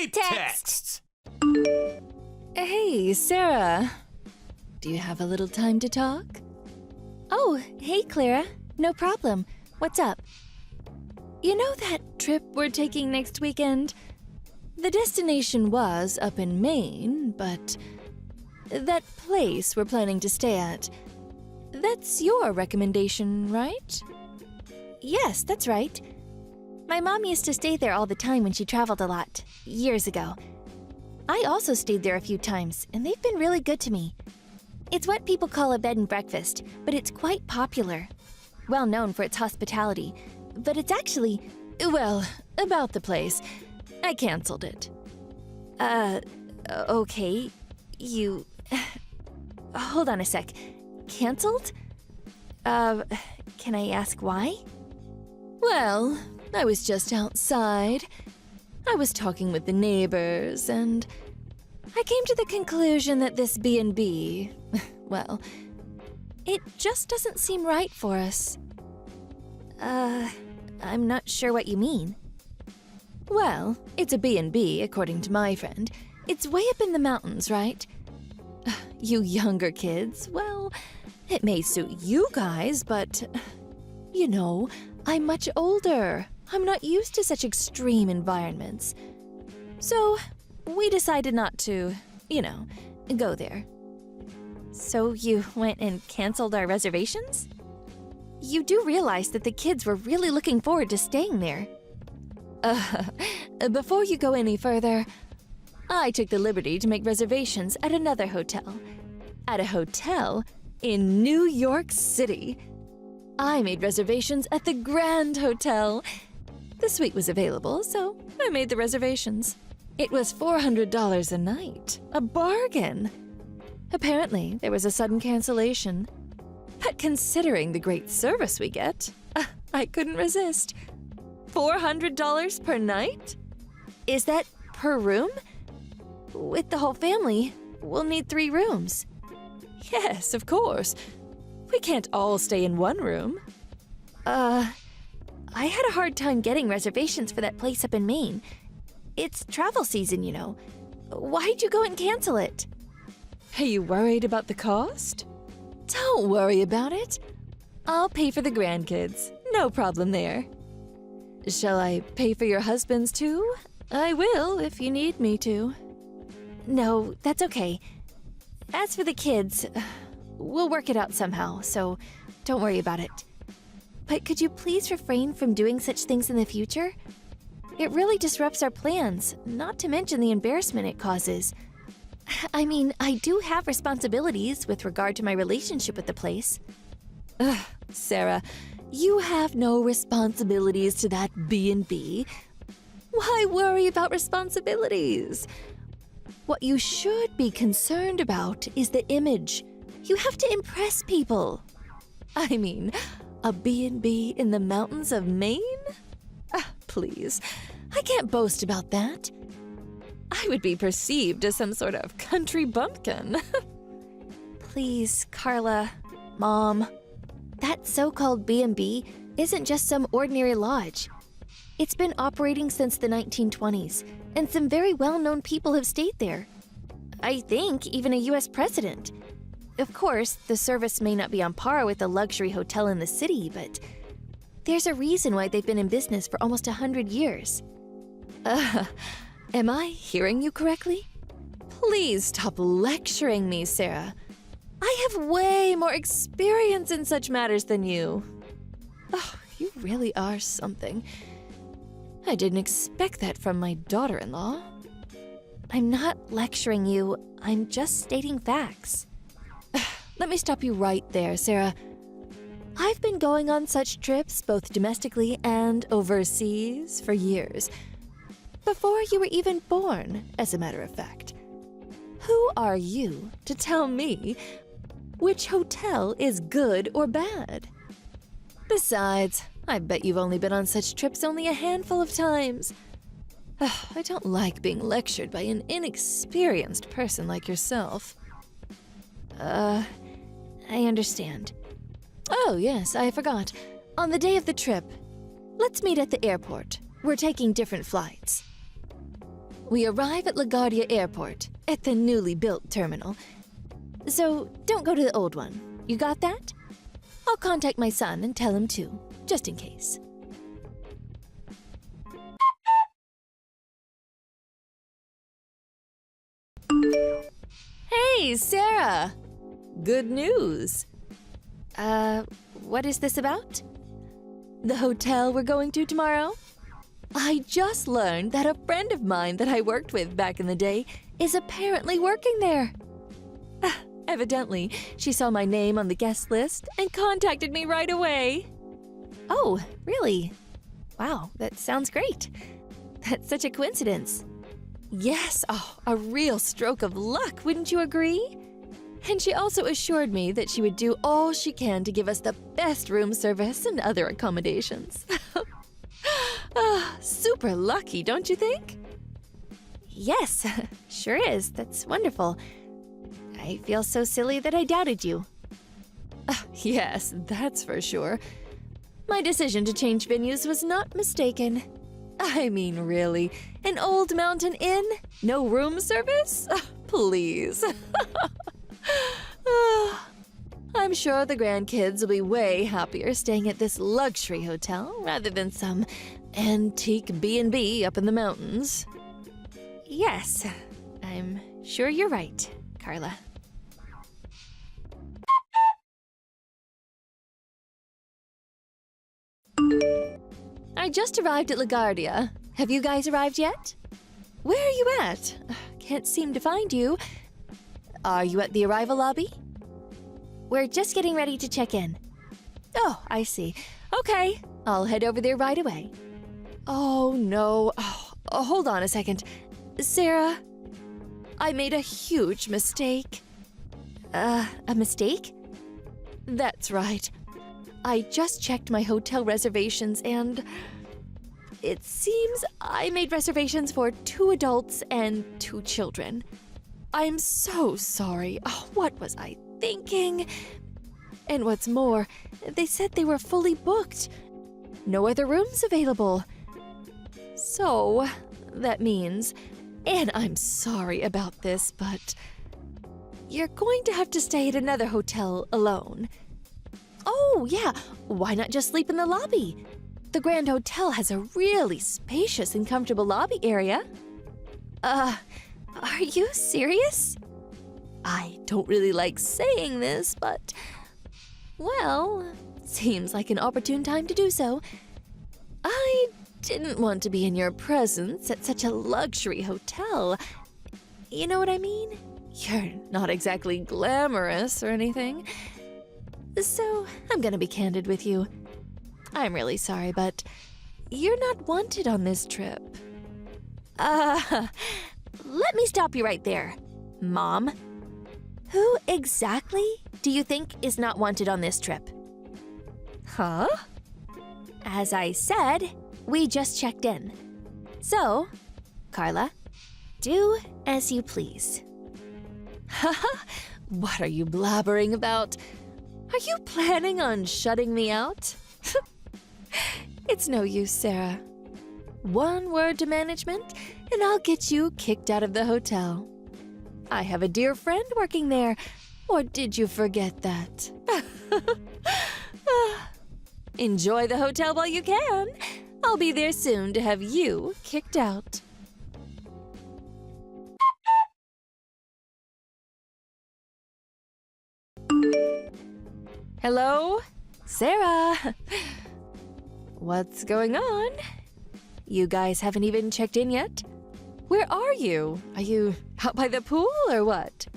texts! Hey, Sarah. Do you have a little time to talk? Oh, hey, Clara. No problem. What's up? You know that trip we're taking next weekend? The destination was up in Maine, but that place we're planning to stay at, that's your recommendation, right? Yes, that's right. My mom used to stay there all the time when she traveled a lot, years ago. I also stayed there a few times, and they've been really good to me. It's what people call a bed and breakfast, but it's quite popular. Well known for its hospitality, but it's actually, well, about the place. I canceled it. Okay. You... Hold on a sec. Canceled? Can I ask why? Well, I was just outside. I was talking with the neighbors, and I came to the conclusion that this B&B, well, it just doesn't seem right for us. I'm not sure what you mean. Well, it's a B&B, according to my friend. It's way up in the mountains, right? You younger kids, well, it may suit you guys, but, you know, I'm much older. I'm not used to such extreme environments. So, we decided not to, you know, go there. So you went and canceled our reservations? You do realize that the kids were really looking forward to staying there. Before you go any further, I took the liberty to make reservations at another hotel. At a hotel in New York City. I made reservations at the Grand Hotel. The suite was available, so I made the reservations. It was $400 a night. A bargain. Apparently, there was a sudden cancellation. But considering the great service we get, I couldn't resist. $400 per night? Is that per room? With the whole family, we'll need 3 rooms. Yes, of course. We can't all stay in one room. I had a hard time getting reservations for that place up in Maine. It's travel season, you know. Why'd you go and cancel it? Are you worried about the cost? Don't worry about it. I'll pay for the grandkids. No problem there. Shall I pay for your husband's too? I will if you need me to. No, that's okay. As for the kids, we'll work it out somehow, so don't worry about it. But could you please refrain from doing such things in the future? It really disrupts our plans, not to mention the embarrassment it causes. I mean, I do have responsibilities with regard to my relationship with the place. Ugh, Sarah, you have no responsibilities to that B&B. Why worry about responsibilities? What you should be concerned about is the image. You have to impress people. I mean, a B&B in the mountains of Maine? Please, I can't boast about that. I would be perceived as some sort of country bumpkin. Please, Carla, Mom. That so-called B&B isn't just some ordinary lodge. It's been operating since the 1920s, and some very well-known people have stayed there. I think even a US president. Of course, the service may not be on par with a luxury hotel in the city, but there's a reason why they've been in business for almost 100 years. Am I hearing you correctly? Please stop lecturing me, Sarah. I have way more experience in such matters than you. Oh, you really are something. I didn't expect that from my daughter-in-law. I'm not lecturing you, I'm just stating facts. Let me stop you right there, Sarah. I've been going on such trips, both domestically and overseas, for years. Before you were even born, as a matter of fact. Who are you to tell me which hotel is good or bad? Besides, I bet you've only been on such trips only a handful of times. I don't like being lectured by an inexperienced person like yourself. I understand. Oh, yes, I forgot. On the day of the trip, let's meet at the airport. We're taking different flights. We arrive at LaGuardia Airport, at the newly built terminal. So don't go to the old one. You got that? I'll contact my son and tell him too, just in case. Hey, Sarah! Good news. What is this about? The hotel we're going to tomorrow? I just learned that a friend of mine that I worked with back in the day is apparently working there. Evidently, she saw my name on the guest list and contacted me right away. Oh, really? Wow, that sounds great. That's such a coincidence. Yes, a real stroke of luck, wouldn't you agree? And she also assured me that she would do all she can to give us the best room service and other accommodations. Super lucky, don't you think? Yes, sure is. That's wonderful. I feel so silly that I doubted you. Yes, that's for sure. My decision to change venues was not mistaken. I mean, really, an old mountain inn? No room service? Please. I'm sure the grandkids will be way happier staying at this luxury hotel rather than some antique B&B up in the mountains. Yes, I'm sure you're right, Carla. I just arrived at LaGuardia. Have you guys arrived yet? Where are you at? Can't seem to find you. Are you at the arrival lobby? We're just getting ready to check in. Oh, I see. Okay, I'll head over there right away. Oh, no. Hold on a second. Sarah, I made a huge mistake. A mistake? That's right. I just checked my hotel reservations and it seems I made reservations for 2 adults and 2 children. I'm so sorry. What was I thinking? And what's more, they said they were fully booked. No other rooms available. So, that means, and I'm sorry about this, but you're going to have to stay at another hotel alone. Oh, yeah, why not just sleep in the lobby? The Grand Hotel has a really spacious and comfortable lobby area. Are you serious? I don't really like saying this, but, well, seems like an opportune time to do so. I didn't want to be in your presence at such a luxury hotel. You know what I mean? You're not exactly glamorous or anything. So, I'm gonna be candid with you. I'm really sorry, but you're not wanted on this trip. Let me stop you right there, Mom. Who exactly do you think is not wanted on this trip? Huh? As I said, we just checked in. So, Carla, do as you please. Haha, what are you blabbering about? Are you planning on shutting me out? It's no use, Sarah. One word to management, and I'll get you kicked out of the hotel. I have a dear friend working there, or did you forget that? Enjoy the hotel while you can. I'll be there soon to have you kicked out. Hello? Sarah? What's going on? You guys haven't even checked in yet? Where are you? Are you out by the pool or what?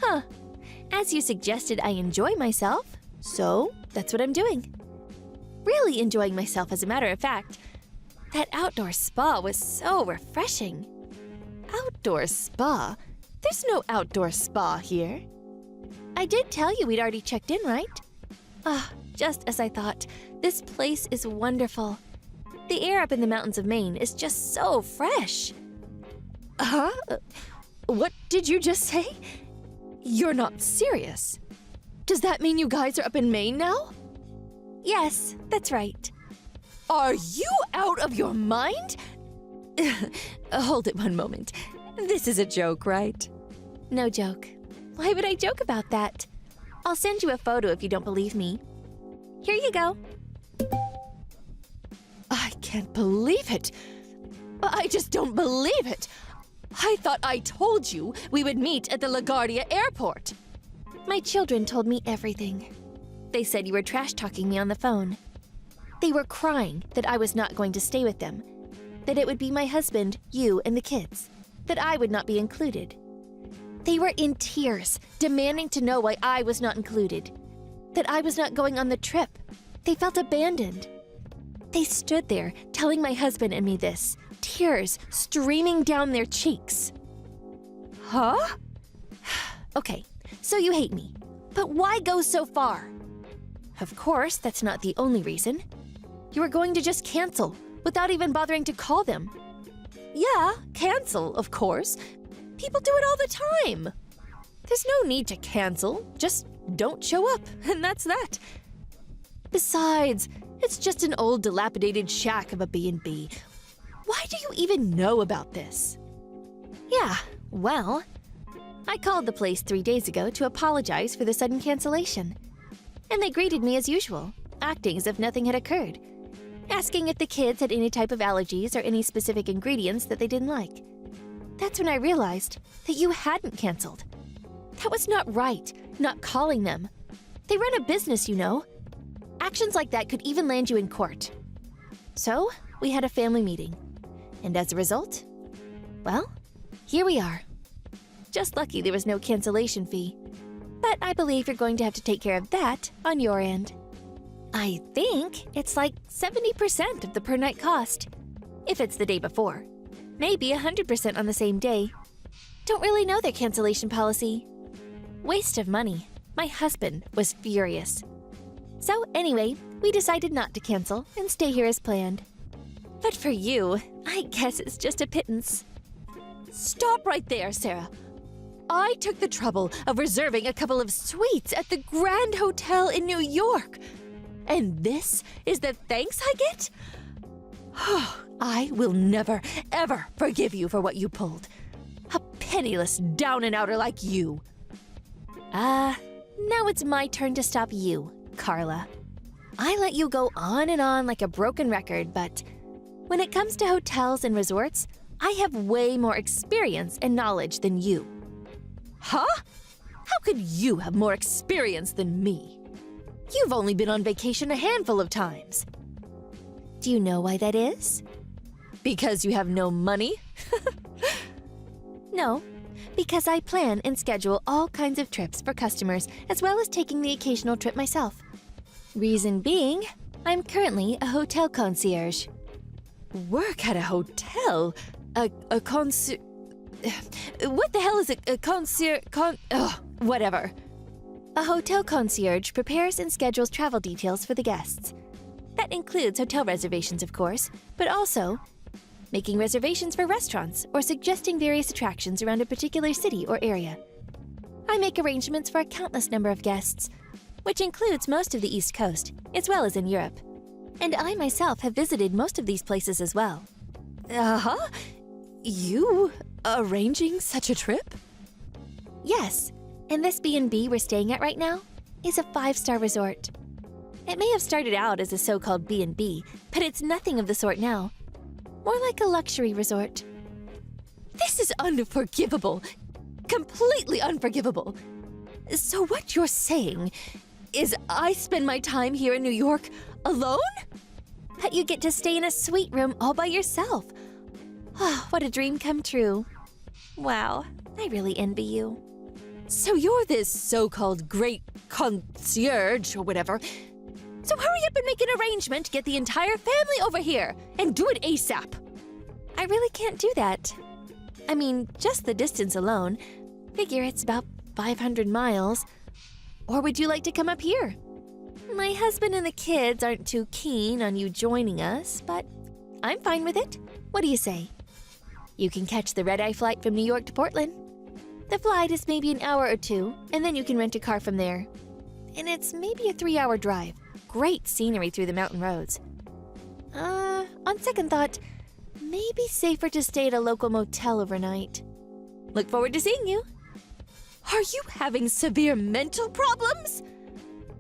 Huh. As you suggested, I enjoy myself, so that's what I'm doing. Really enjoying myself, as a matter of fact. That outdoor spa was so refreshing. Outdoor spa? There's no outdoor spa here. I did tell you we'd already checked in, right? Just as I thought. This place is wonderful. The air up in the mountains of Maine is just so fresh. Huh? What did you just say? You're not serious. Does that mean you guys are up in Maine now? Yes, that's right. Are you out of your mind? Hold it one moment. This is a joke, right? No joke. Why would I joke about that? I'll send you a photo if you don't believe me. Here you go. I can't believe it. I just don't believe it. I thought I told you we would meet at the LaGuardia airport. My children told me everything. They said you were trash-talking me on the phone. They were crying that I was not going to stay with them, that it would be my husband, you, and the kids, that I would not be included. They were in tears, demanding to know why I was not included, that I was not going on the trip. They felt abandoned. They stood there telling my husband and me this, tears streaming down their cheeks. Huh? Okay, so you hate me, but why go so far? Of course, that's not the only reason. You were going to just cancel without even bothering to call them. Yeah, cancel, of course. People do it all the time. There's no need to cancel, just don't show up, and that's that. Besides, it's just an old dilapidated shack of a B&B. Why do you even know about this? Yeah, well, I called the place 3 days ago to apologize for the sudden cancellation. And they greeted me as usual, acting as if nothing had occurred, asking if the kids had any type of allergies or any specific ingredients that they didn't like. That's when I realized that you hadn't canceled. That was not right, not calling them. They run a business, you know. Actions like that could even land you in court. So, we had a family meeting. And as a result, well, here we are. Just lucky there was no cancellation fee. But I believe you're going to have to take care of that on your end. I think it's like 70% of the per night cost, if it's the day before. Maybe 100% on the same day. Don't really know their cancellation policy. Waste of money. My husband was furious. So anyway, we decided not to cancel and stay here as planned. But for you, I guess it's just a pittance. Stop right there, Sarah. I took the trouble of reserving a couple of suites at the Grand Hotel in New York. And this is the thanks I get? I will never, ever forgive you for what you pulled. A penniless down-and-outer like you. Now it's my turn to stop you, Carla. I let you go on and on like a broken record, but when it comes to hotels and resorts, I have way more experience and knowledge than you. Huh? How could you have more experience than me? You've only been on vacation a handful of times. Do you know why that is? Because you have no money? No, because I plan and schedule all kinds of trips for customers as well as taking the occasional trip myself. Reason being, I'm currently a hotel concierge. Work at a hotel? A concierge? What the hell is a concierge? Whatever. A hotel concierge prepares and schedules travel details for the guests. That includes hotel reservations, of course, but also making reservations for restaurants or suggesting various attractions around a particular city or area. I make arrangements for a countless number of guests, which includes most of the East Coast, as well as in Europe. And I myself have visited most of these places as well. Uh-huh? You arranging such a trip? Yes, and this B&B we're staying at right now is a 5-star resort. It may have started out as a so-called B&B, but it's nothing of the sort now. More like a luxury resort. This is unforgivable. Completely unforgivable. So what you're saying is I spend my time here in New York alone? That you get to stay in a suite room all by yourself. Oh, what a dream come true. Wow, I really envy you. So you're this so-called great concierge or whatever. So hurry up and make an arrangement to get the entire family over here and do it ASAP. I really can't do that. I mean, just the distance alone. Figure it's about 500 miles. Or would you like to come up here? My husband and the kids aren't too keen on you joining us, but I'm fine with it. What do you say? You can catch the red-eye flight from New York to Portland. The flight is maybe an hour or two, and then you can rent a car from there. And it's maybe a 3-hour drive. Great scenery through the mountain roads. On second thought, maybe safer to stay at a local motel overnight. Look forward to seeing you. Are you having severe mental problems?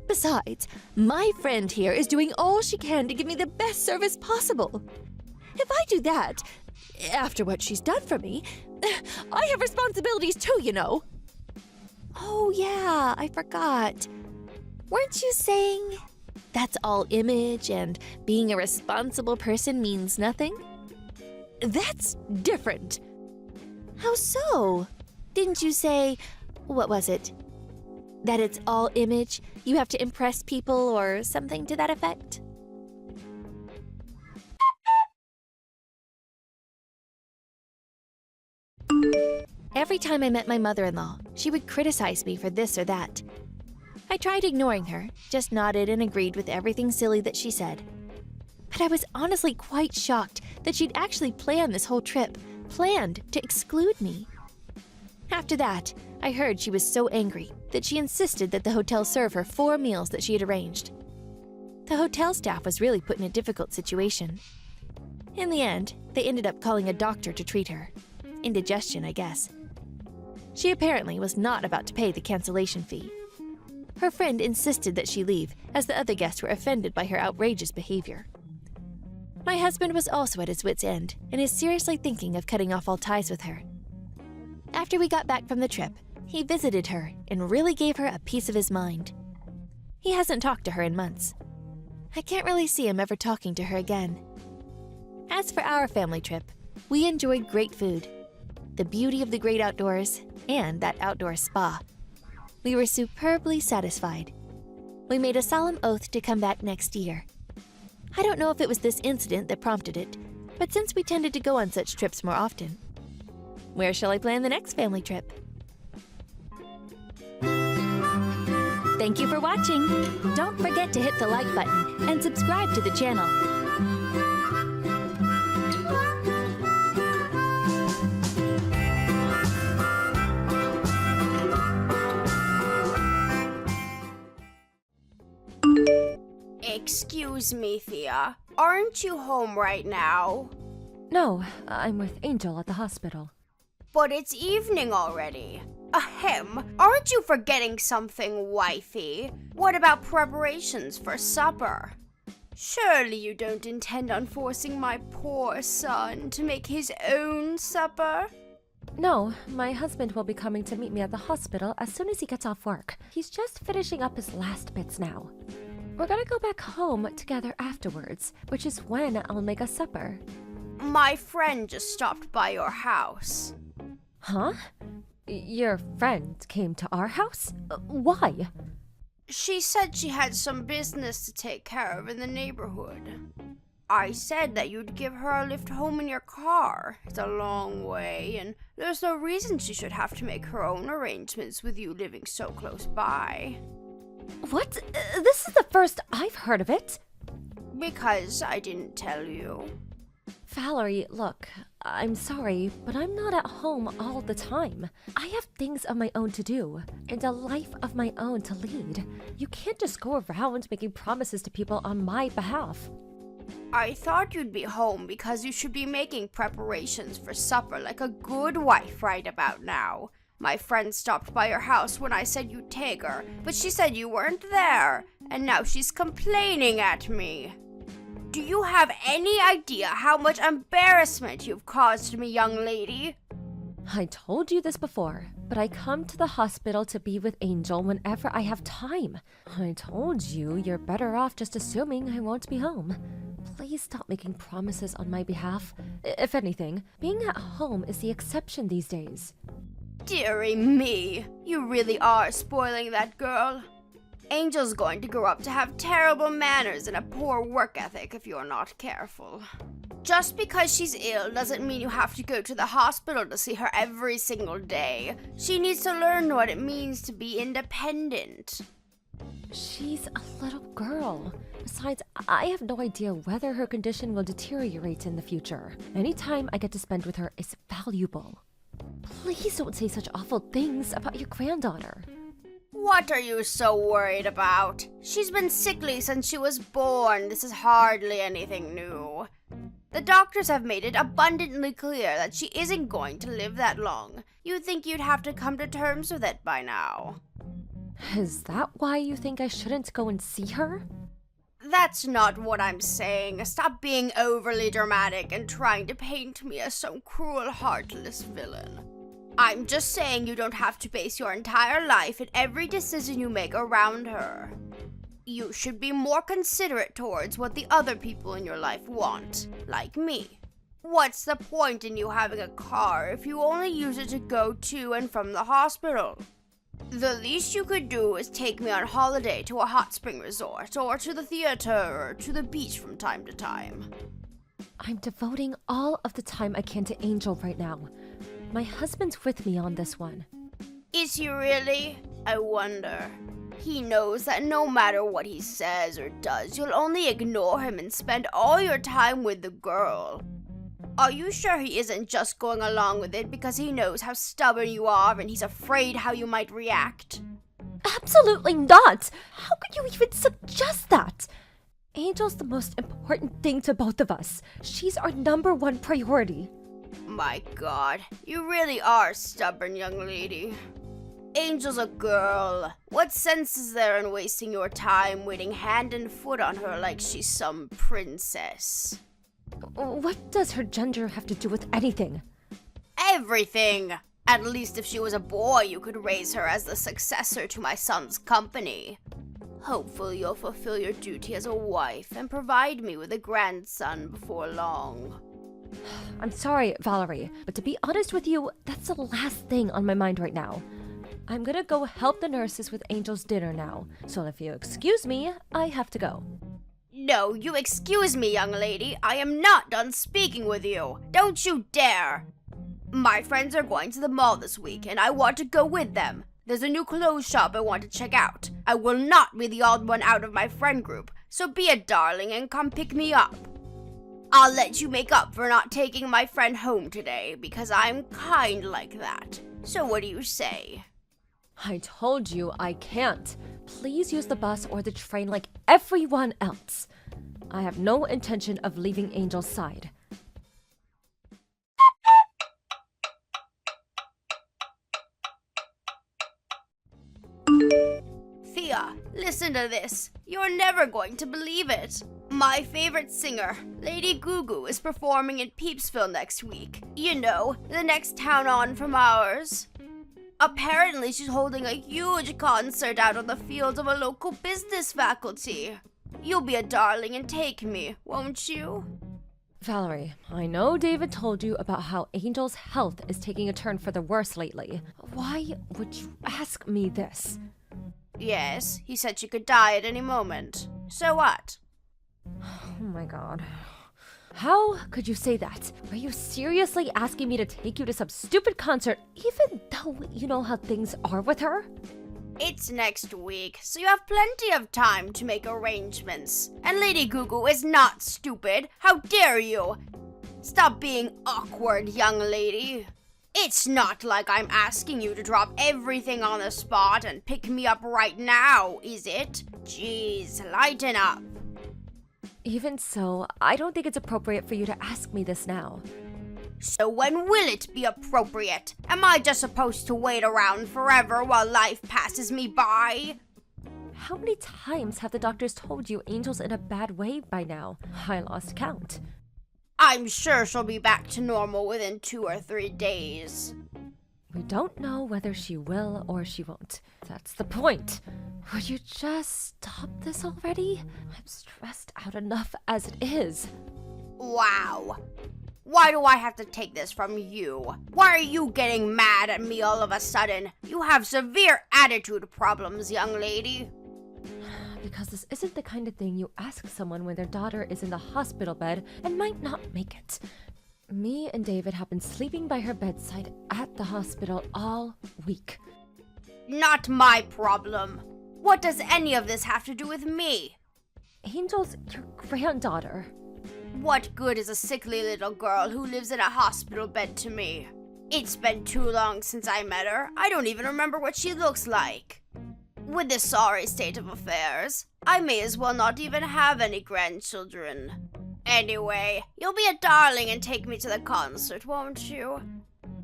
Besides, my friend here is doing all she can to give me the best service possible. If I do that, after what she's done for me, I have responsibilities too, you know. Oh yeah, I forgot. Weren't you saying that's all image and being a responsible person means nothing? That's different. How so? Didn't you say, what was it? That it's all image, you have to impress people or something to that effect? Every time I met my mother-in-law, she would criticize me for this or that. I tried ignoring her, just nodded and agreed with everything silly that she said. But I was honestly quite shocked that she'd actually planned this whole trip, planned to exclude me. After that, I heard she was so angry that she insisted that the hotel serve her 4 meals that she had arranged. The hotel staff was really put in a difficult situation. In the end, they ended up calling a doctor to treat her. Indigestion, I guess. She apparently was not about to pay the cancellation fee. Her friend insisted that she leave, as the other guests were offended by her outrageous behavior. My husband was also at his wit's end and is seriously thinking of cutting off all ties with her. After we got back from the trip, he visited her and really gave her a piece of his mind. He hasn't talked to her in months. I can't really see him ever talking to her again. As for our family trip, we enjoyed great food, the beauty of the great outdoors, and that outdoor spa. We were superbly satisfied. We made a solemn oath to come back next year. I don't know if it was this incident that prompted it, but since we tended to go on such trips more often, where shall I plan the next family trip? Thank you for watching. Don't forget to hit the like button and subscribe to the channel. Excuse me, Thea. Aren't you home right now? No, I'm with Angel at the hospital. But it's evening already. Ahem. Aren't you forgetting something, wifey? What about preparations for supper? Surely you don't intend on forcing my poor son to make his own supper? No, my husband will be coming to meet me at the hospital as soon as he gets off work. He's just finishing up his last bits now. We're gonna go back home together afterwards, which is when I'll make us supper. My friend just stopped by your house. Huh? Your friend came to our house? Why? She said she had some business to take care of in the neighborhood. I said that you'd give her a lift home in your car. It's a long way, and there's no reason she should have to make her own arrangements with you living so close by. What? This is the first I've heard of it. Because I didn't tell you. Valerie, look, I'm sorry, but I'm not at home all the time. I have things of my own to do, and a life of my own to lead. You can't just go around making promises to people on my behalf. I thought you'd be home because you should be making preparations for supper like a good wife right about now. My friend stopped by your house when I said you'd take her, but she said you weren't there, and now she's complaining at me. Do you have any idea how much embarrassment you've caused me, young lady? I told you this before, but I come to the hospital to be with Angel whenever I have time. I told you you're better off just assuming I won't be home. Please stop making promises on my behalf. If anything, being at home is the exception these days. Dearie me, you really are spoiling that girl. Angel's going to grow up to have terrible manners and a poor work ethic if you're not careful. Just because she's ill doesn't mean you have to go to the hospital to see her every single day. She needs to learn what it means to be independent. She's a little girl. Besides, I have no idea whether her condition will deteriorate in the future. Any time I get to spend with her is valuable. Please don't say such awful things about your granddaughter. What are you so worried about? She's been sickly since she was born. This is hardly anything new. The doctors have made it abundantly clear that she isn't going to live that long. You'd think you'd have to come to terms with it by now. Is that why you think I shouldn't go and see her? That's not what I'm saying. Stop being overly dramatic and trying to paint me as some cruel, heartless villain. I'm just saying you don't have to base your entire life and every decision you make around her. You should be more considerate towards what the other people in your life want, like me. What's the point in you having a car if you only use it to go to and from the hospital? The least you could do is take me on holiday to a hot spring resort, or to the theater, or to the beach from time to time. I'm devoting all of the time I can to Angel right now. My husband's with me on this one. Is he really? I wonder. He knows that no matter what he says or does, you'll only ignore him and spend all your time with the girl. Are you sure he isn't just going along with it because he knows how stubborn you are and he's afraid how you might react? Absolutely not! How could you even suggest that? Angel's the most important thing to both of us. She's our #1 priority. My God, you really are stubborn, young lady. Angel's a girl. What sense is there in wasting your time waiting hand and foot on her like she's some princess? What does her gender have to do with anything? Everything! At least if she was a boy, you could raise her as the successor to my son's company. Hopefully you'll fulfill your duty as a wife and provide me with a grandson before long. I'm sorry, Valerie, but to be honest with you, that's the last thing on my mind right now. I'm gonna go help the nurses with Angel's dinner now, so if you excuse me, I have to go. No, you excuse me, young lady. I am not done speaking with you. Don't you dare. My friends are going to the mall this week, and I want to go with them. There's a new clothes shop I want to check out. I will not be the odd one out of my friend group, so be a darling and come pick me up. I'll let you make up for not taking my friend home today, because I'm kind like that. So what do you say? I told you I can't. Please use the bus or the train like everyone else. I have no intention of leaving Angel's side. Thea, listen to this. You're never going to believe it. My favorite singer, Lady Gugu, is performing in Peepsville next week. You know, the next town on from ours. Apparently, she's holding a huge concert out on the field of a local business faculty. You'll be a darling and take me, won't you? Valerie, I know David told you about how Angel's health is taking a turn for the worse lately. Why would you ask me this? Yes, he said she could die at any moment. So what? Oh my God. How could you say that? Are you seriously asking me to take you to some stupid concert, even though you know how things are with her? It's next week, so you have plenty of time to make arrangements. And Lady Gugu is not stupid. How dare you? Stop being awkward, young lady. It's not like I'm asking you to drop everything on the spot and pick me up right now, is it? Jeez, lighten up. Even so, I don't think it's appropriate for you to ask me this now. So when will it be appropriate? Am I just supposed to wait around forever while life passes me by? How many times have the doctors told you Angel's in a bad way by now? I lost count. I'm sure she'll be back to normal within 2 or 3 days. We don't know whether she will or she won't. That's the point. Would you just stop this already? I'm stressed out enough as it is. Wow. Why do I have to take this from you? Why are you getting mad at me all of a sudden? You have severe attitude problems, young lady. Because this isn't the kind of thing you ask someone when their daughter is in the hospital bed and might not make it. Me and David have been sleeping by her bedside at the hospital all week. Not my problem. What does any of this have to do with me? Angel's your granddaughter. What good is a sickly little girl who lives in a hospital bed to me? It's been too long since I met her. I don't even remember what she looks like. With this sorry state of affairs, I may as well not even have any grandchildren. Anyway, you'll be a darling and take me to the concert, won't you?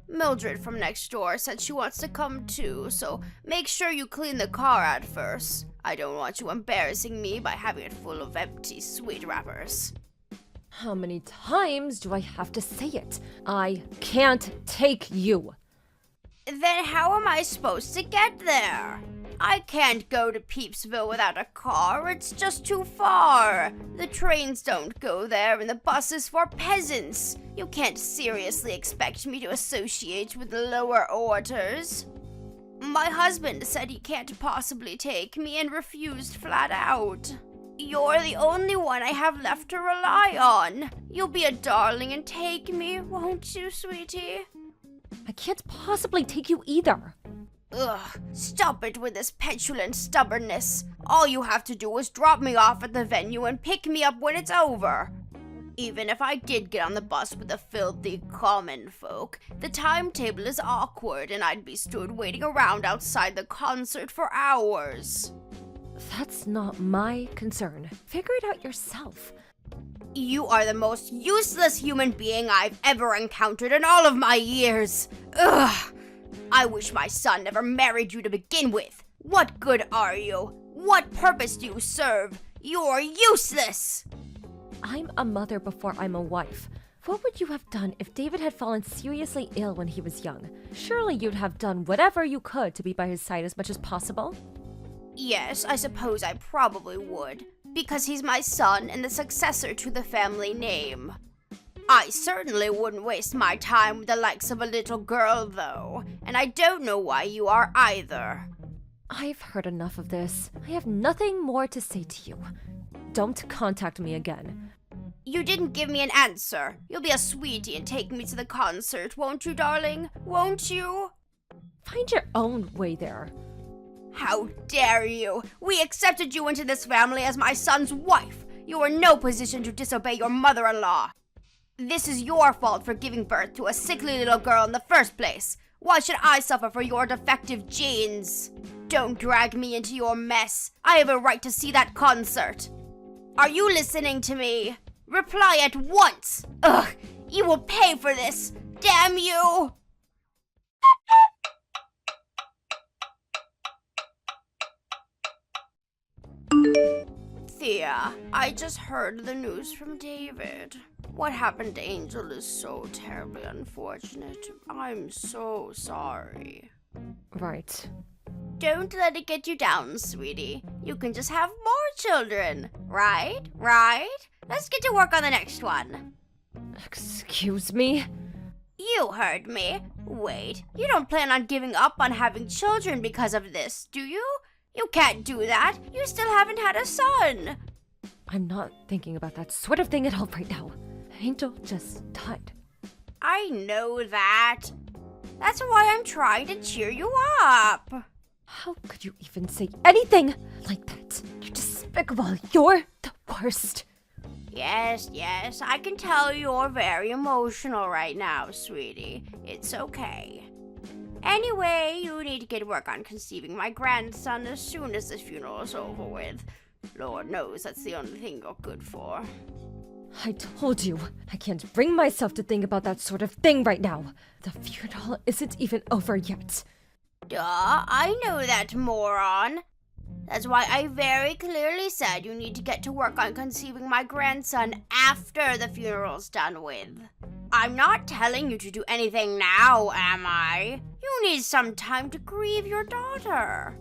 Mildred from next door said she wants to come too, so make sure you clean the car out first. I don't want you embarrassing me by having it full of empty sweet wrappers. How many times do I have to say it? I can't take you. Then how am I supposed to get there? I can't go to Peepsville without a car, it's just too far. The trains don't go there and the bus is for peasants. You can't seriously expect me to associate with the lower orders. My husband said he can't possibly take me and refused flat out. You're the only one I have left to rely on. You'll be a darling and take me, won't you, sweetie? I can't possibly take you either. Ugh, stop it with this petulant stubbornness. All you have to do is drop me off at the venue and pick me up when it's over. Even if I did get on the bus with the filthy common folk, the timetable is awkward and I'd be stood waiting around outside the concert for hours. That's not my concern. Figure it out yourself. You are the most useless human being I've ever encountered in all of my years. Ugh! I wish my son never married you to begin with. What good are you? What purpose do you serve? You're useless! I'm a mother before I'm a wife. What would you have done if David had fallen seriously ill when he was young? Surely you'd have done whatever you could to be by his side as much as possible. Yes, I suppose I probably would, because he's my son and the successor to the family name. I certainly wouldn't waste my time with the likes of a little girl, though, and I don't know why you are either. I've heard enough of this. I have nothing more to say to you. Don't contact me again. You didn't give me an answer. You'll be a sweetie and take me to the concert, won't you, darling? Won't you? Find your own way there. How dare you! We accepted you into this family as my son's wife. You are in no position to disobey your mother-in-law. This is your fault for giving birth to a sickly little girl in the first place. Why should I suffer for your defective genes? Don't drag me into your mess. I have a right to see that concert. Are you listening to me? Reply at once! Ugh! You will pay for this! Damn you! Thea, I just heard the news from David. What happened to Angel is so terribly unfortunate. I'm so sorry. Right. Don't let it get you down, sweetie. You can just have more children. Right? Right? Let's get to work on the next one. Excuse me? You heard me. Wait, you don't plan on giving up on having children because of this, do you? You can't do that. You still haven't had a son. I'm not thinking about that sort of thing at all right now. Angel just died. I know that. That's why I'm trying to cheer you up. How could you even say anything like that? You're despicable. You're the worst. Yes, I can tell you're very emotional right now, sweetie. It's okay. Anyway, you need to get to work on conceiving my grandson as soon as this funeral is over with. Lord knows that's the only thing you're good for. I told you, I can't bring myself to think about that sort of thing right now. The funeral isn't even over yet. Duh, I know that, moron. That's why I very clearly said you need to get to work on conceiving my grandson after the funeral's done with. I'm not telling you to do anything now, am I? You need some time to grieve your daughter.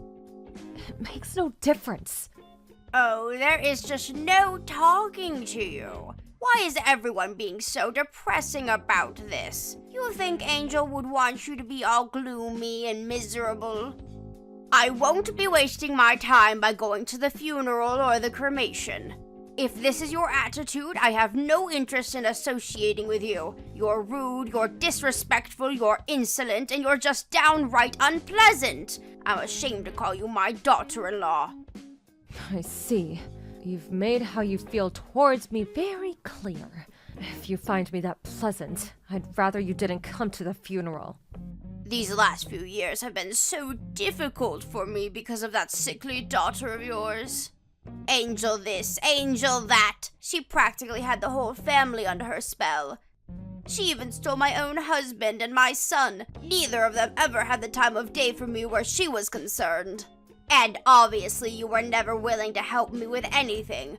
It makes no difference. Oh, there is just no talking to you. Why is everyone being so depressing about this? You think Angel would want you to be all gloomy and miserable? I won't be wasting my time by going to the funeral or the cremation. If this is your attitude, I have no interest in associating with you. You're rude, you're disrespectful, you're insolent, and you're just downright unpleasant. I'm ashamed to call you my daughter-in-law. I see. You've made how you feel towards me very clear. If you find me that pleasant, I'd rather you didn't come to the funeral. These last few years have been so difficult for me because of that sickly daughter of yours. Angel this, Angel that. She practically had the whole family under her spell. She even stole my own husband and my son. Neither of them ever had the time of day for me where she was concerned. And obviously you were never willing to help me with anything.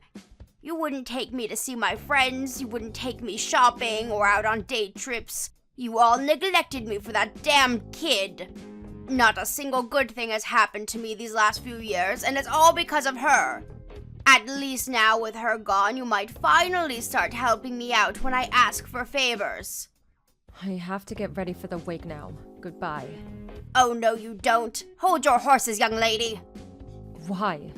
You wouldn't take me to see my friends, you wouldn't take me shopping or out on day trips. You all neglected me for that damn kid. Not a single good thing has happened to me these last few years, and it's all because of her. At least now with her gone, you might finally start helping me out when I ask for favors. I have to get ready for the wake now. Goodbye. Oh no you don't. Hold your horses, young lady. Why?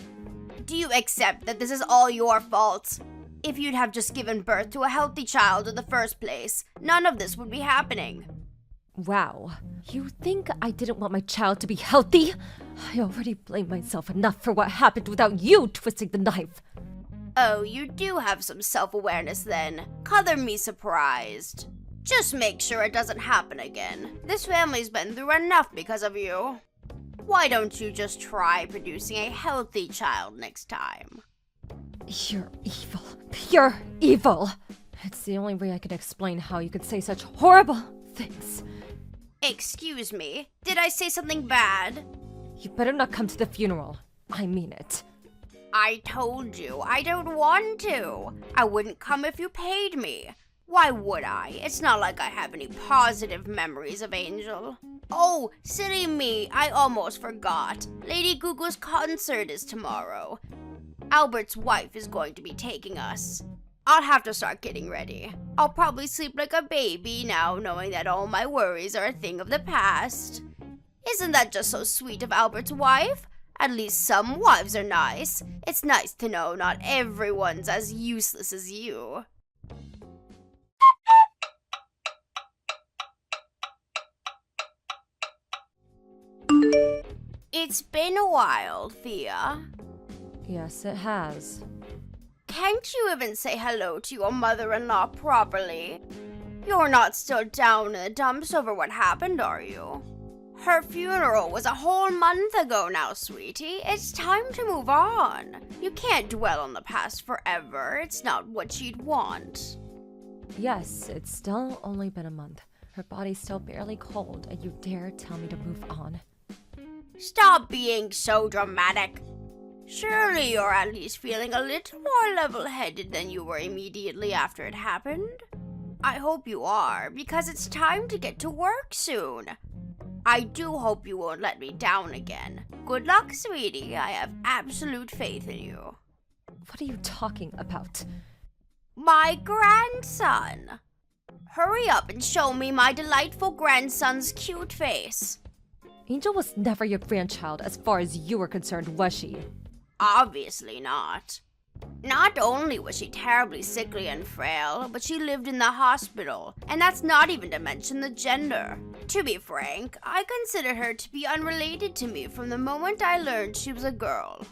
Do you accept that this is all your fault? If you'd have just given birth to a healthy child in the first place, none of this would be happening. Wow. You think I didn't want my child to be healthy? I already blame myself enough for what happened without you twisting the knife. Oh, you do have some self-awareness then. Color me surprised. Just make sure it doesn't happen again. This family's been through enough because of you. Why don't you just try producing a healthy child next time? You're evil. Pure evil. It's the only way I can explain how you could say such horrible things. Excuse me, did I say something bad? You better not come to the funeral. I mean it. I told you, I don't want to. I wouldn't come if you paid me. Why would I? It's not like I have any positive memories of Angel. Oh, silly me, I almost forgot. Lady Gugu's concert is tomorrow. Albert's wife is going to be taking us. I'll have to start getting ready. I'll probably sleep like a baby now, knowing that all my worries are a thing of the past. Isn't that just so sweet of Albert's wife? At least some wives are nice. It's nice to know not everyone's as useless as you. It's been a while, Thea. Yes, it has. Can't you even say hello to your mother-in-law properly? You're not still down in the dumps over what happened, are you? Her funeral was a whole month ago now, sweetie. It's time to move on. You can't dwell on the past forever. It's not what she'd want. Yes, it's still only been a month. Her body's still barely cold, and you dare tell me to move on? Stop being so dramatic. Surely you're at least feeling a little more level-headed than you were immediately after it happened. I hope you are, because it's time to get to work soon. I do hope you won't let me down again. Good luck, sweetie. I have absolute faith in you. What are you talking about? My grandson. Hurry up and show me my delightful grandson's cute face. Angel was never your grandchild as far as you were concerned, was she? Obviously not. Not only was she terribly sickly and frail, but she lived in the hospital, and that's not even to mention the gender. To be frank, I consider her to be unrelated to me from the moment I learned she was a girl.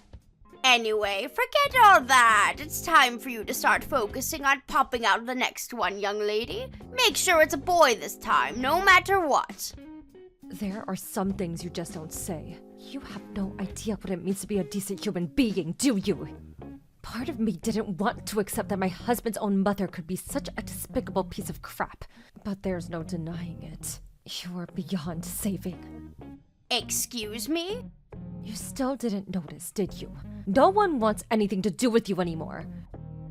Anyway, forget all that. It's time for you to start focusing on popping out the next one, young lady. Make sure it's a boy this time, no matter what. There are some things you just don't say. You have no idea what it means to be a decent human being, do you? Part of me didn't want to accept that my husband's own mother could be such a despicable piece of crap. But there's no denying it. You're beyond saving. Excuse me? You still didn't notice, did you? No one wants anything to do with you anymore.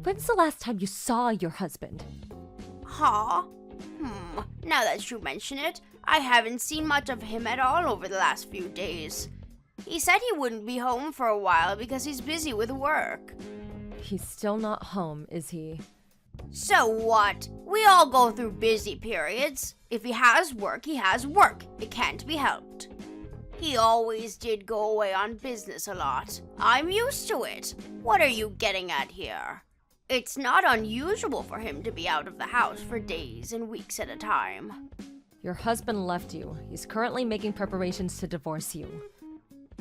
When's the last time you saw your husband? Huh? Now that you mention it, I haven't seen much of him at all over the last few days. He said he wouldn't be home for a while because he's busy with work. He's still not home, is he? So what? We all go through busy periods. If he has work, he has work. It can't be helped. He always did go away on business a lot. I'm used to it. What are you getting at here? It's not unusual for him to be out of the house for days and weeks at a time. Your husband left you. He's currently making preparations to divorce you.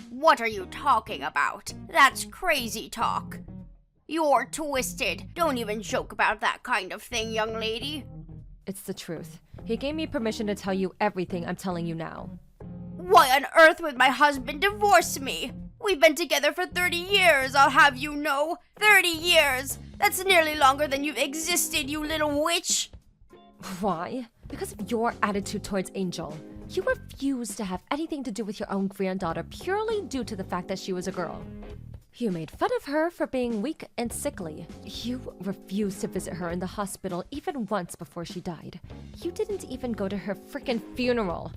What are you talking about? That's crazy talk. You're twisted. Don't even joke about that kind of thing, young lady. It's the truth. He gave me permission to tell you everything I'm telling you now. Why on earth would my husband divorce me? We've been together for 30 years, I'll have you know. 30 years! That's nearly longer than you've existed, you little witch! Why? Because of your attitude towards Angel. You refused to have anything to do with your own granddaughter purely due to the fact that she was a girl. You made fun of her for being weak and sickly. You refused to visit her in the hospital even once before she died. You didn't even go to her frickin' funeral.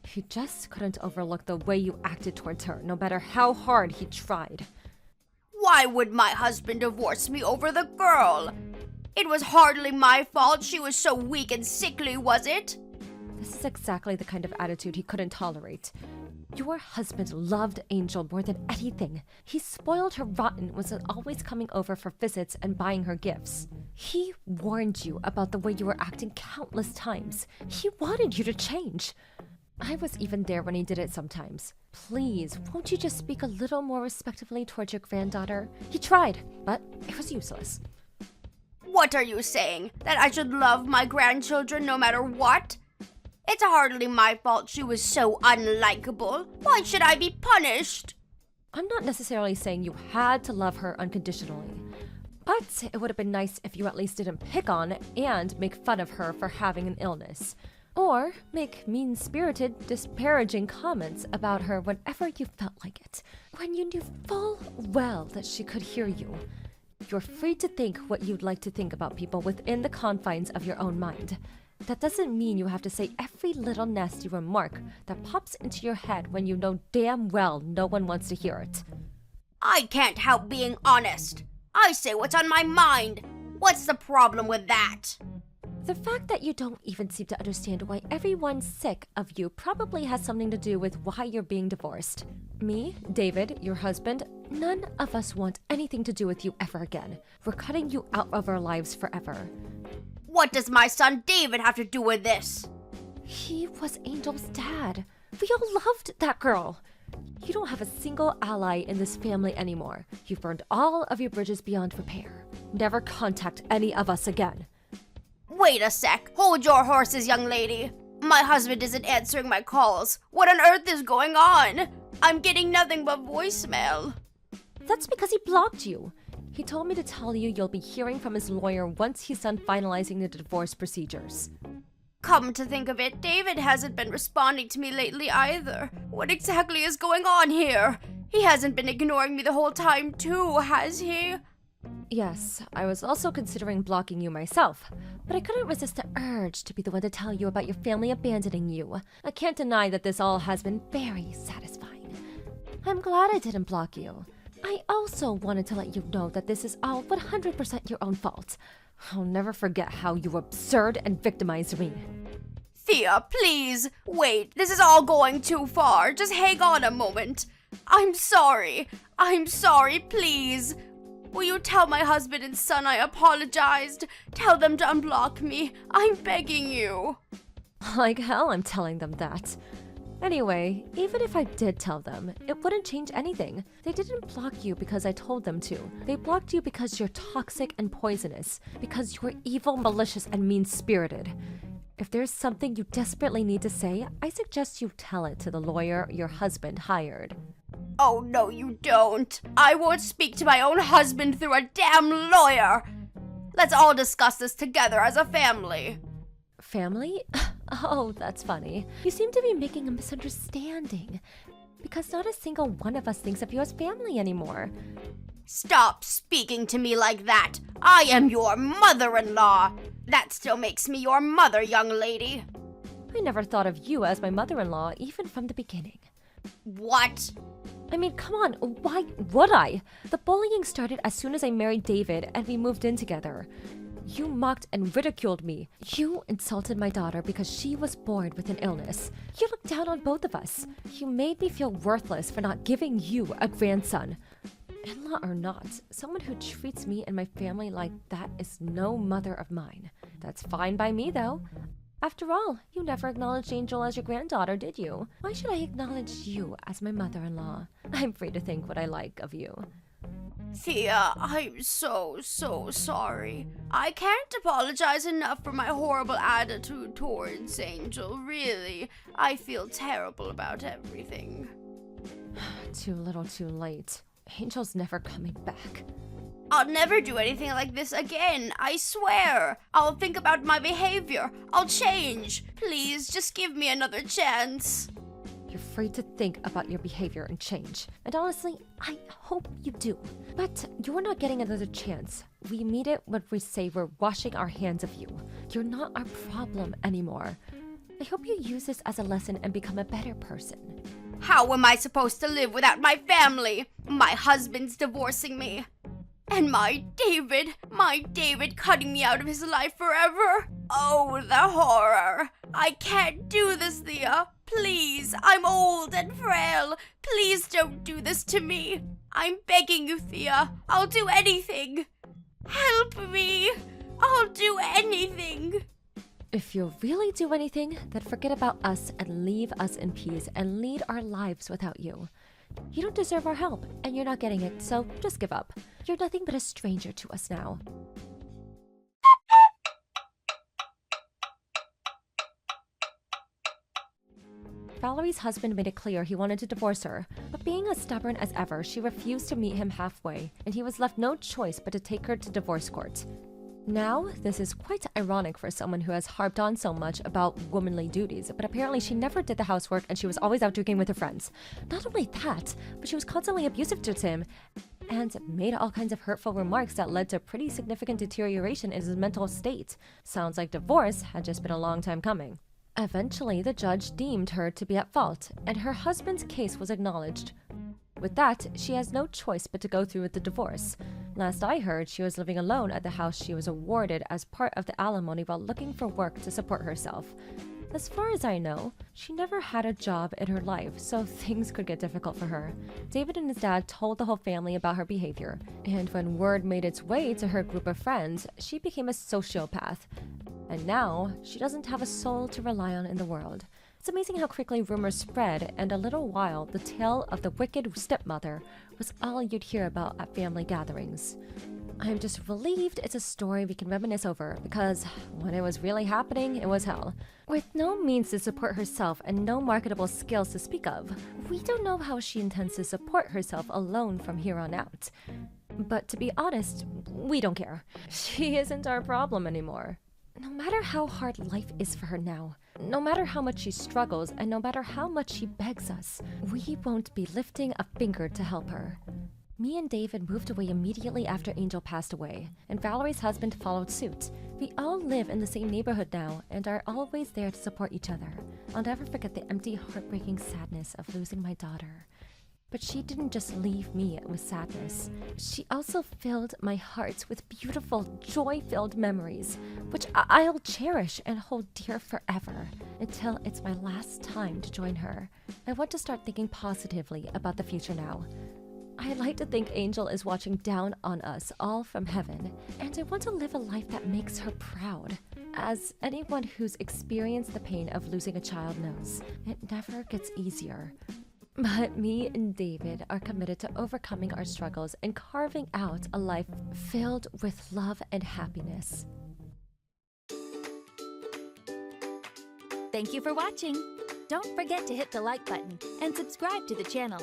He just couldn't overlook the way you acted towards her, no matter how hard he tried. Why would my husband divorce me over the girl? It was hardly my fault she was so weak and sickly, was it? This is exactly the kind of attitude he couldn't tolerate. Your husband loved Angel more than anything. He spoiled her rotten, was always coming over for visits and buying her gifts. He warned you about the way you were acting countless times. He wanted you to change. I was even there when he did it sometimes. Please, won't you just speak a little more respectfully towards your granddaughter? He tried, but it was useless. What are you saying? That I should love my grandchildren no matter what? It's hardly my fault she was so unlikable. Why should I be punished? I'm not necessarily saying you had to love her unconditionally, but it would have been nice if you at least didn't pick on and make fun of her for having an illness. Or make mean-spirited, disparaging comments about her whenever you felt like it, when you knew full well that she could hear you. You're free to think what you'd like to think about people within the confines of your own mind. That doesn't mean you have to say every little nasty remark that pops into your head when you know damn well no one wants to hear it. I can't help being honest. I say what's on my mind. What's the problem with that? The fact that you don't even seem to understand why everyone's sick of you probably has something to do with why you're being divorced. Me, David, your husband, none of us want anything to do with you ever again. We're cutting you out of our lives forever. What does my son David have to do with this? He was Angel's dad. We all loved that girl. You don't have a single ally in this family anymore. You've burned all of your bridges beyond repair. Never contact any of us again. Wait a sec. Hold your horses, young lady. My husband isn't answering my calls. What on earth is going on? I'm getting nothing but voicemail. That's because he blocked you. He told me to tell you you'll be hearing from his lawyer once he's done finalizing the divorce procedures. Come to think of it, David hasn't been responding to me lately either. What exactly is going on here? He hasn't been ignoring me the whole time too, has he? Yes, I was also considering blocking you myself, but I couldn't resist the urge to be the one to tell you about your family abandoning you. I can't deny that this all has been very satisfying. I'm glad I didn't block you. I also wanted to let you know that this is all 100% your own fault. I'll never forget how you were absurd and victimized me. Thea, please. Wait, this is all going too far. Just hang on a moment. I'm sorry. I'm sorry, please. Will you tell my husband and son I apologized? Tell them to unblock me. I'm begging you. Like hell I'm telling them that. Anyway, even if I did tell them, it wouldn't change anything. They didn't block you because I told them to. They blocked you because you're toxic and poisonous, because you're evil, malicious, and mean-spirited. If there's something you desperately need to say, I suggest you tell it to the lawyer your husband hired. Oh, no, you don't. I won't speak to my own husband through a damn lawyer. Let's all discuss this together as a family. Family? Oh, that's funny. You seem to be making a misunderstanding. Because not a single one of us thinks of you as family anymore. Stop speaking to me like that. I am your mother-in-law. That still makes me your mother, young lady. I never thought of you as my mother-in-law, even from the beginning. What? I mean, come on, why would I? The bullying started as soon as I married David and we moved in together. You mocked and ridiculed me. You insulted my daughter because she was born with an illness. You looked down on both of us. You made me feel worthless for not giving you a grandson. In-law or not, someone who treats me and my family like that is no mother of mine. That's fine by me, though. After all, you never acknowledged Angel as your granddaughter, did you? Why should I acknowledge you as my mother-in-law? I'm free to think what I like of you. Thea, I'm so sorry. I can't apologize enough for my horrible attitude towards Angel, really. I feel terrible about everything. Too little too late. Angel's never coming back. I'll never do anything like this again, I swear. I'll think about my behavior. I'll change. Please, just give me another chance. You're free to think about your behavior and change. And honestly, I hope you do. But you're not getting another chance. We mean it when we say we're washing our hands of you. You're not our problem anymore. I hope you use this as a lesson and become a better person. How am I supposed to live without my family? My husband's divorcing me. And my David cutting me out of his life forever. Oh, the horror. I can't do this, Thea. Please, I'm old and frail. Please don't do this to me. I'm begging you, Thea. I'll do anything. Help me. I'll do anything. If you'll really do anything, then forget about us and leave us in peace and lead our lives without you. You don't deserve our help, and you're not getting it, so just give up. You're nothing but a stranger to us now. Valerie's husband made it clear he wanted to divorce her, but being as stubborn as ever, she refused to meet him halfway, and he was left no choice but to take her to divorce court. Now, this is quite ironic for someone who has harped on so much about womanly duties, but apparently she never did the housework and she was always out drinking with her friends. Not only that, but she was constantly abusive to Tim and made all kinds of hurtful remarks that led to pretty significant deterioration in his mental state. Sounds like divorce had just been a long time coming. Eventually, the judge deemed her to be at fault, and her husband's case was acknowledged. With that, she has no choice but to go through with the divorce. Last I heard, she was living alone at the house she was awarded as part of the alimony while looking for work to support herself. As far as I know, she never had a job in her life, so things could get difficult for her. David and his dad told the whole family about her behavior, and when word made its way to her group of friends, she became a sociopath. And now, she doesn't have a soul to rely on in the world. It's amazing how quickly rumors spread, and a little while, the tale of the wicked stepmother was all you'd hear about at family gatherings. I'm just relieved it's a story we can reminisce over, because when it was really happening, it was hell. With no means to support herself and no marketable skills to speak of, we don't know how she intends to support herself alone from here on out. But to be honest, we don't care. She isn't our problem anymore. No matter how hard life is for her now, no matter how much she struggles, and no matter how much she begs us, we won't be lifting a finger to help her. Me and David moved away immediately after Angel passed away, and Valerie's husband followed suit. We all live in the same neighborhood now and are always there to support each other. I'll never forget the empty, heartbreaking sadness of losing my daughter. But she didn't just leave me with sadness. She also filled my heart with beautiful, joy-filled memories, which I'll cherish and hold dear forever until it's my last time to join her. I want to start thinking positively about the future now. I'd like to think Angel is watching down on us all from heaven, and I want to live a life that makes her proud. As anyone who's experienced the pain of losing a child knows, it never gets easier. But me and David are committed to overcoming our struggles and carving out a life filled with love and happiness. Thank you for watching. Don't forget to hit the like button and subscribe to the channel.